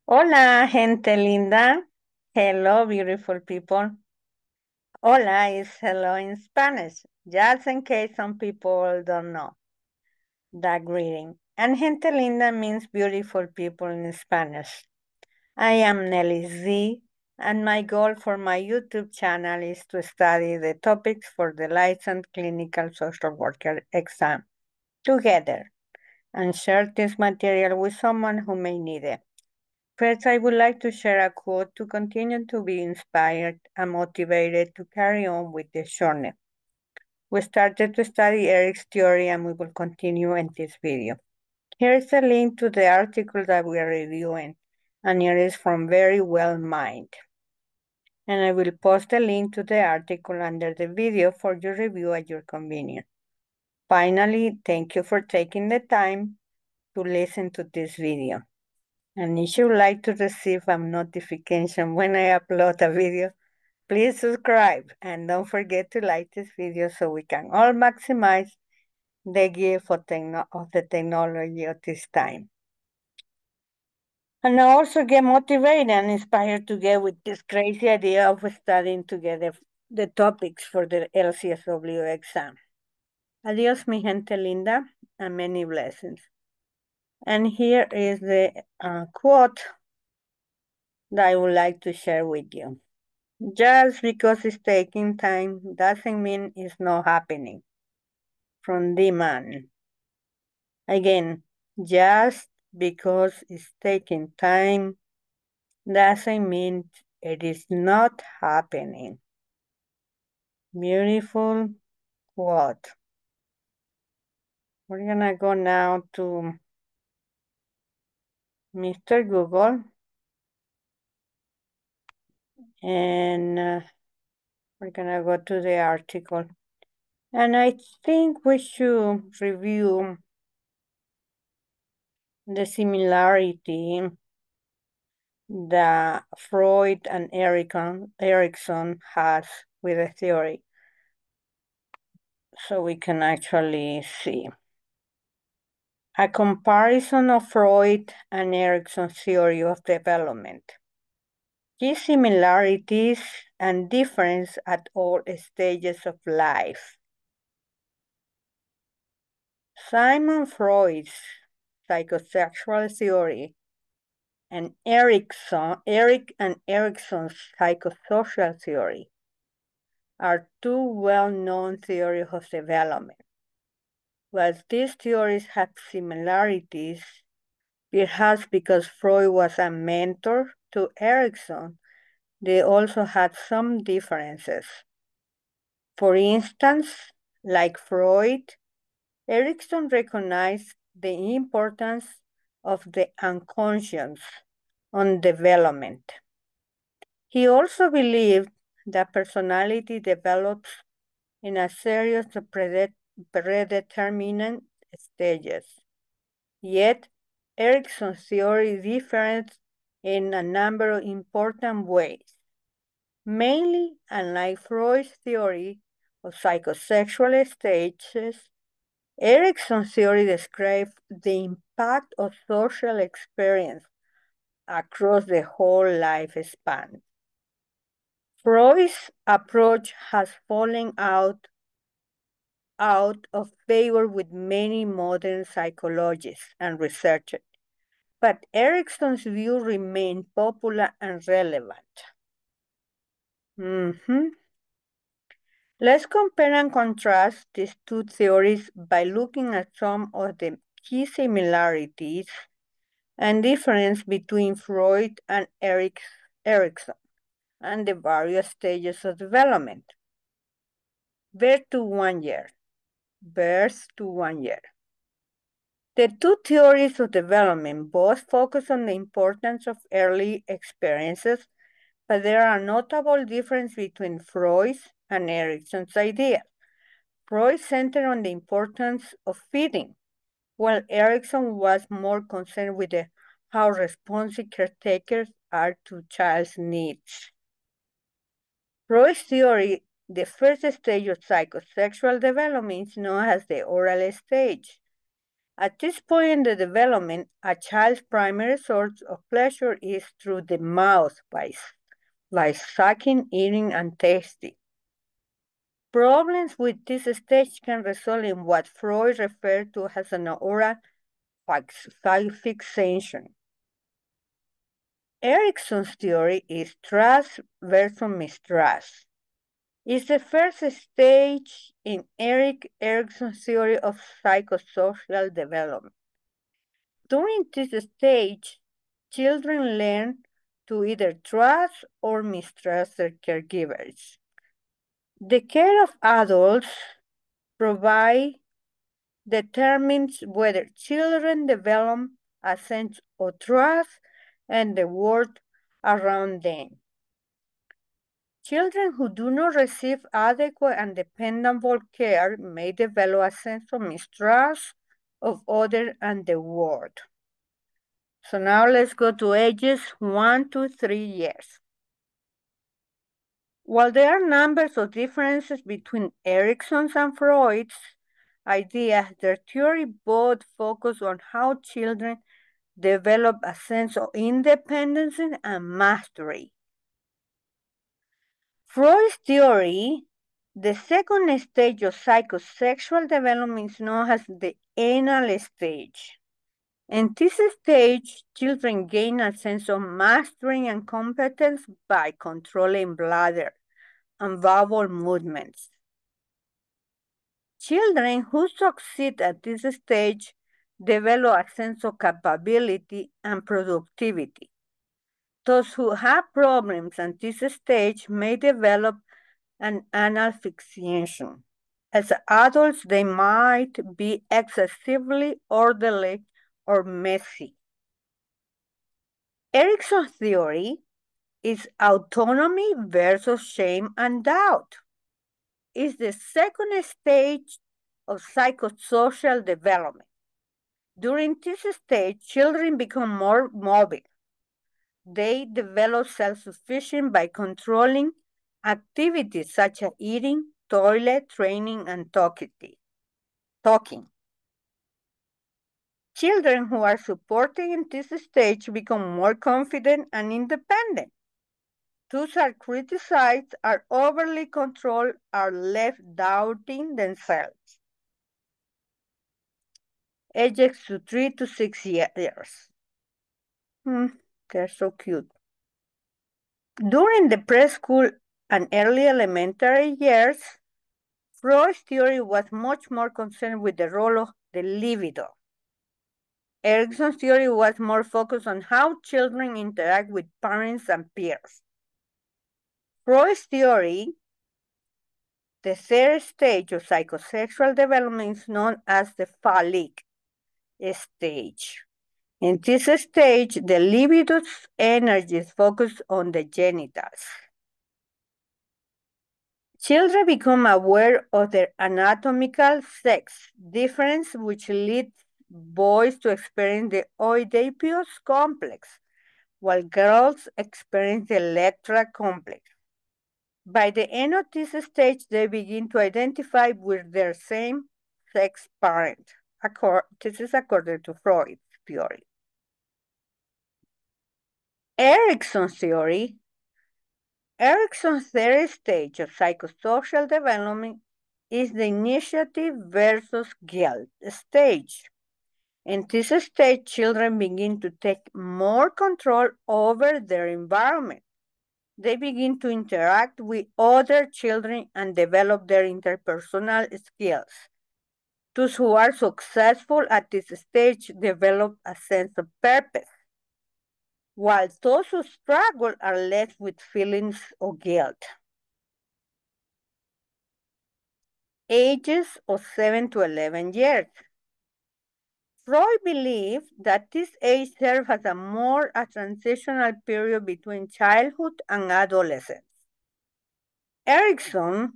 Hola, gente linda. Hello, beautiful people. Hola is hello in Spanish, just in case some people don't know that greeting. And gente linda means beautiful people in Spanish. I am Nelly Z, and my goal for my YouTube channel is to study the topics for the licensed clinical social worker exam together and share this material with someone who may need it. First, I would like to share a quote to continue to be inspired and motivated to carry on with this journey. We started to study Erik's theory and we will continue in this video. Here is a link to the article that we are reviewing, and it is from Very Well Mind. And I will post the link to the article under the video for your review at your convenience. Finally, thank you for taking the time to listen to this video. And if you would like to receive a notification when I upload a video, please subscribe and don't forget to like this video so we can all maximize the gift of the technology of this time. And I also get motivated and inspired to get with this crazy idea of studying together the topics for the LCSW exam. Adios, mi gente linda, and many blessings. And here is the quote that I would like to share with you. Just because it's taking time doesn't mean it's not happening. From the man. Again, just because it's taking time doesn't mean it is not happening. Beautiful quote. We're gonna go now to Mr. Google and we're gonna go to the article. And I think we should review the similarity that Freud and Erikson has with the theory. So we can actually see a comparison of Freud and Erikson's theory of development. Key similarities and difference at all stages of life. Simon Freud's psychosexual theory and Erik and Erikson's psychosocial theory are two well-known theories of development. While these theories have similarities, perhaps because Freud was a mentor to Erikson, they also had some differences. For instance, like Freud, Erikson recognized the importance of the unconscious on development. He also believed that personality develops in a series of predetermined stages. Yet, Erikson's theory differs in a number of important ways. Mainly, unlike Freud's theory of psychosexual stages, Erikson's theory describes the impact of social experience across the whole lifespan. Freud's approach has fallen out of favor with many modern psychologists and researchers, but Erikson's view remains popular and relevant. Let's compare and contrast these two theories by looking at some of the key similarities and difference between Freud and Erikson and the various stages of development. Birth to 1 year. Birth to 1 year. The two theories of development both focus on the importance of early experiences, but there are notable differences between Freud's and Erikson's ideas. Freud centered on the importance of feeding, while Erikson was more concerned with how responsive caretakers are to child's needs. Freud's theory, the first stage of psychosexual development, is known as the oral stage. At this point in the development, a child's primary source of pleasure is through the mouth by sucking, eating, and tasting. Problems with this stage can result in what Freud referred to as an aura fixation. Erikson's theory is trust versus mistrust. It's the first stage in Erik Erikson's theory of psychosocial development. During this stage, children learn to either trust or mistrust their caregivers. The care of adults provide determines whether children develop a sense of trust and the world around them. Children who do not receive adequate and dependable care may develop a sense of mistrust of others and the world. So now let's go to ages 1 to 3 years. While there are numbers of differences between Erikson's and Freud's ideas, their theory both focus on how children develop a sense of independence and mastery. Freud's theory, the second stage of psychosexual development is known as the anal stage. In this stage, children gain a sense of mastery and competence by controlling bladder and bowel movements. Children who succeed at this stage develop a sense of capability and productivity. Those who have problems at this stage may develop an anal fixation. As adults, they might be excessively orderly or messy. Erikson's theory is autonomy versus shame and doubt. It's the second stage of psychosocial development. During this stage, children become more mobile. They develop self-sufficiency by controlling activities such as eating, toilet, training, and talking. Children who are supported in this stage become more confident and independent. Those are criticized, are overly controlled, are left doubting themselves. Ages to 3 to 6 years. They're so cute. During the preschool and early elementary years, Freud's theory was much more concerned with the role of the libido. Erikson's theory was more focused on how children interact with parents and peers. Freud's theory, the third stage of psychosexual development, is known as the phallic stage. In this stage, the libido's energy is focused on the genitals. Children become aware of their anatomical sex difference, which leads boys to experience the Oedipus complex, while girls experience the Electra complex. By the end of this stage, they begin to identify with their same-sex parent. This is according to Freud's theory. Erikson's theory, Erikson's third stage of psychosocial development is the initiative versus guilt stage. In this stage, children begin to take more control over their environment. They begin to interact with other children and develop their interpersonal skills. Those who are successful at this stage develop a sense of purpose, while those who struggle are left with feelings of guilt. Ages of 7 to 11 years. Freud believed that this age serves as a transitional period between childhood and adolescence. Erikson,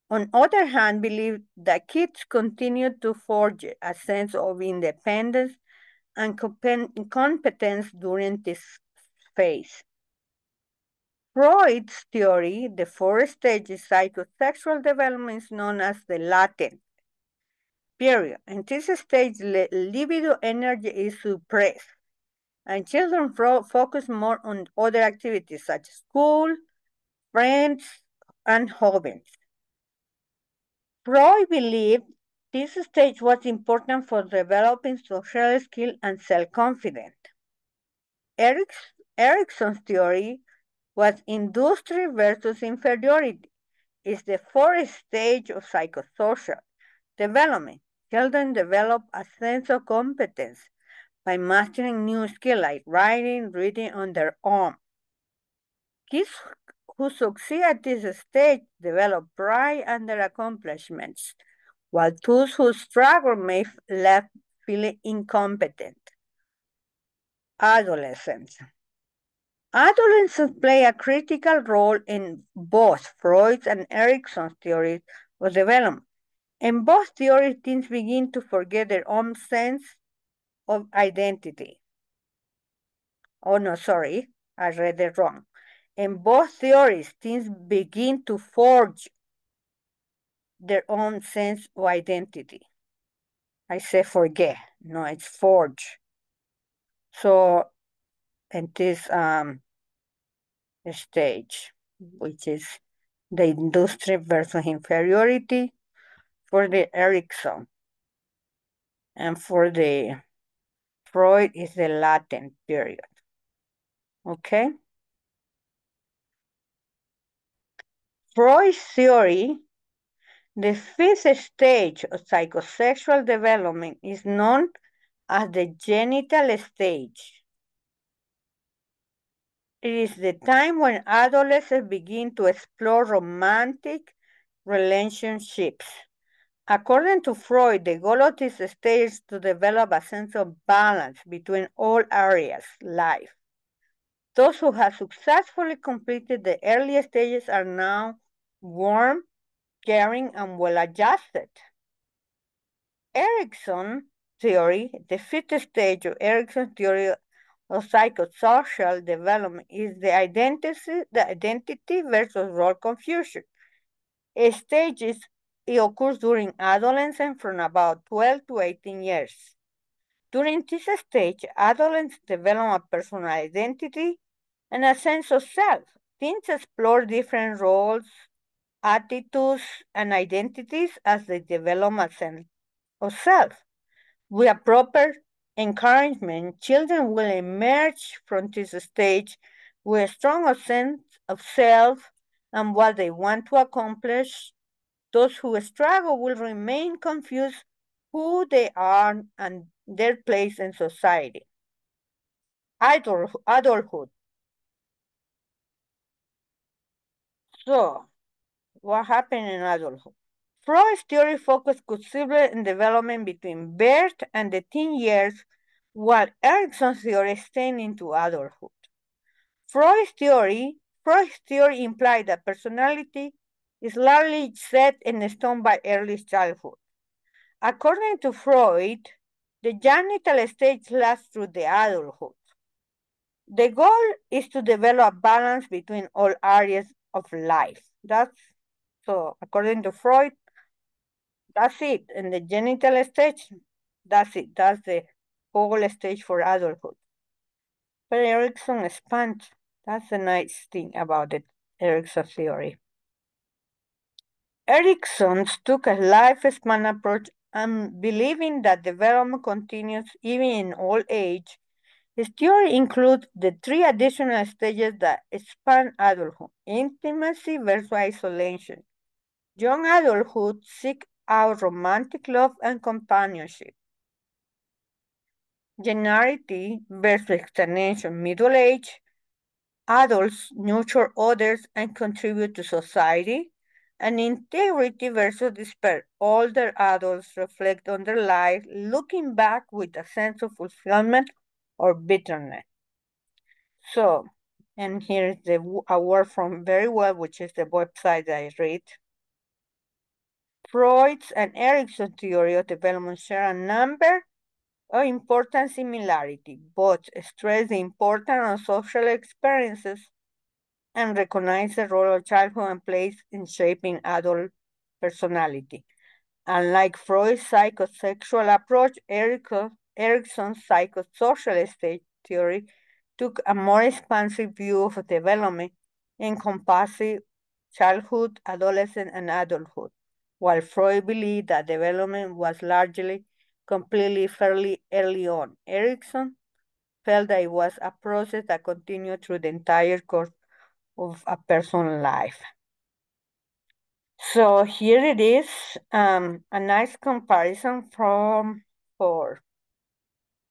on the other hand, believed that kids continue to forge a sense of independence and competence during this phase. Freud's theory, the fourth stage of psychosexual development, is known as the latent period. In this stage, libido energy is suppressed, and children focus more on other activities such as school, friends, and hobbies. Freud believed this stage was important for developing social skill and self-confidence. Erikson's theory was industry versus inferiority. It's the fourth stage of psychosocial development. Children develop a sense of competence by mastering new skills like writing, reading on their own. Kids who succeed at this stage develop pride in their accomplishments, while those who struggle may left feeling incompetent. Adolescence. Adolescents play a critical role in both Freud's and Erikson's theories of development. In both theories, teens begin to forget their own sense of identity. Oh, no, sorry, I read it wrong. In both theories, teens begin to forge their own sense of identity. I say forget, no, it's forge. So, in this stage, which is the industry versus inferiority for the Erikson, and for the Freud is the latent period. Okay? Freud's theory, the fifth stage of psychosexual development, is known as the genital stage. It is the time when adolescents begin to explore romantic relationships. According to Freud, the goal of this stage is to develop a sense of balance between all areas of life. Those who have successfully completed the early stages are now warm, caring, and well-adjusted. Erikson theory, the fifth stage of Erikson's theory of psychosocial development, is the identity versus role confusion. Stages it occurs during adolescence from about 12 to 18 years. During this stage, adolescents develop a personal identity and a sense of self. Teens explore different roles, attitudes, and identities as they develop a sense of self. With a proper encouragement, children will emerge from this stage with a strong sense of self and what they want to accomplish. Those who struggle will remain confused who they are and their place in society. Adulthood. So, what happened in adulthood? Freud's theory focused considerably on development between birth and the teen years, while Erikson's theory extended into adulthood. Freud's theory implied that personality is largely set in stone by early childhood. According to Freud, the genital stage lasts through the adulthood. The goal is to develop balance between all areas of life. So according to Freud, that's it. In the genital stage, that's it. That's the whole stage for adulthood. But Erikson expands. That's the nice thing about the Erikson theory. Erikson took a lifespan approach and believing that development continues even in old age. His theory includes the three additional stages that span adulthood: intimacy versus isolation. Young adulthood seek out romantic love and companionship. Generality versus externation. Middle age adults nurture others and contribute to society. And integrity versus despair. Older adults reflect on their life, looking back with a sense of fulfillment or bitterness. So, and here is a word from Very Well, which is the website that I read. Freud's and Erikson's theory of development share a number of important similarities. Both stress the importance of social experiences and recognize the role of childhood and place in shaping adult personality. Unlike Freud's psychosexual approach, Erikson's psychosocial stage theory took a more expansive view of development, encompassing childhood, adolescence, and adulthood. While Freud believed that development was largely completely fairly early on, Erikson felt that it was a process that continued through the entire course of a person's life. So here it is, a nice comparison for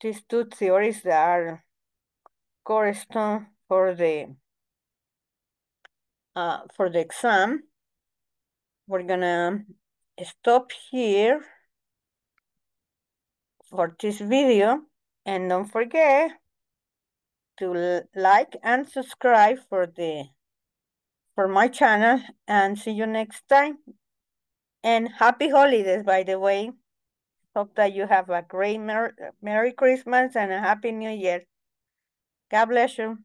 these two theories that are correspond for the exam. We're gonna stop here for this video, and don't forget to like and subscribe for my channel, and see you next time. And happy holidays, by the way. Hope that you have a great Merry Christmas and a Happy New Year. God bless you.